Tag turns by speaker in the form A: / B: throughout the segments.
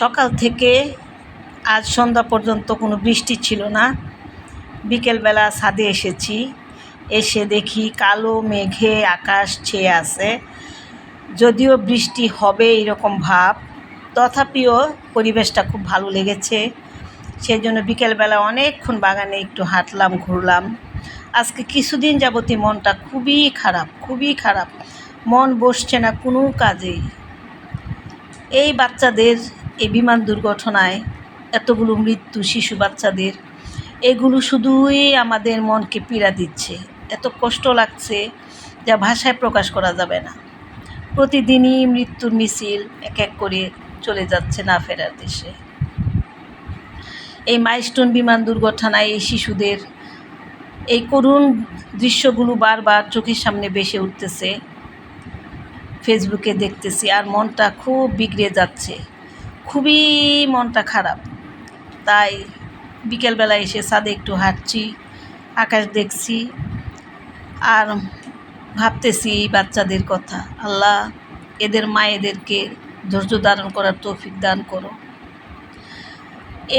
A: সকাল থেকে আজ সন্ধ্যা পর্যন্ত কোনো বৃষ্টি ছিল না। বিকেলবেলা ছাদে এসেছি, এসে দেখি কালো মেঘে আকাশ ছেয়ে আছে। যদিও বৃষ্টি হবে এরকম ভাব, তথাপিও পরিবেশটা খুব ভালো লেগেছে। সেই জন্য বিকেলবেলা অনেকক্ষণ বাগানে একটু হাঁটলাম, ঘুরলাম। আজকে কিছুদিন যাবতীয় মনটা খুবই খারাপ, মন বসছে না কোনো কাজেই। এই বাচ্চাদের এই বিমান দুর্ঘটনায় এতগুলো মৃত্যু শিশু বাচ্চাদের, এগুলো শুধুই আমাদের মনকে পীড়া দিচ্ছে। এত কষ্ট লাগছে যা ভাষায় প্রকাশ করা যাবে না। প্রতিদিনই মৃত্যুর মিছিল এক এক করে চলে যাচ্ছে না ফেরার দেশে। এই মাইলস্টোন বিমান দুর্ঘটনায় এই শিশুদের এই করুণ দৃশ্যগুলো বারবার চোখের সামনে ভেসে উঠতেছে, ফেসবুকে দেখতেছি, আর মনটা খুব বিগড়ে যাচ্ছে, খুবই মনটা খারাপ। তাই বিকেলবেলা এসে ছাদে একটু হাঁটছি, আকাশ দেখছি, আর ভাবতেছি বাচ্চাদের কথা। আল্লাহ, এদের মায়েদেরকে ধৈর্য ধারণ করার তৌফিক দান করো।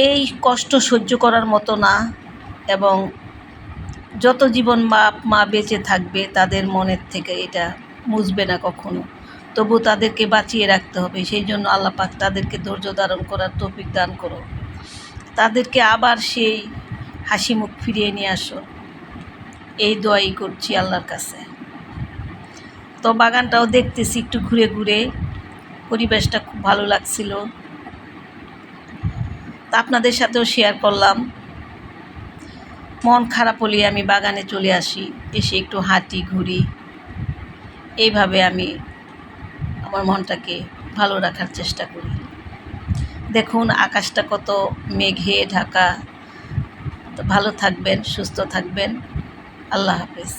A: এই কষ্ট সহ্য করার মতো না, এবং যত জীবন বাপ মা বেঁচে থাকবে তাদের মনের থেকে এটা মুছবে না কখনো। তবু তাদেরকে বাঁচিয়ে রাখতে হবে। সেই জন্য আল্লাহ পাক তাদেরকে ধৈর্য ধারণ করার তৌফিক দান করো। তাদেরকে আবার সেই হাসি মুখ ফিরিয়ে নিয়ে আসো, এই দোয়াই করছি আল্লাহর কাছে। তো বাগানটাও দেখতেছি একটু ঘুরে ঘুরে, পরিবেশটা খুব ভালো লাগছিল। তা আপনাদের সাথেও শেয়ার করলাম। মন খারাপ হলে আমি বাগানে চলে আসি, এসে একটু হাঁটি, ঘুরি। এইভাবে আমি আমার মনটাকে ভালো রাখার চেষ্টা করি। দেখুন আকাশটা কত মেঘে ঢাকা। তো ভালো থাকবেন, সুস্থ থাকবেন। আল্লাহ হাফেজ।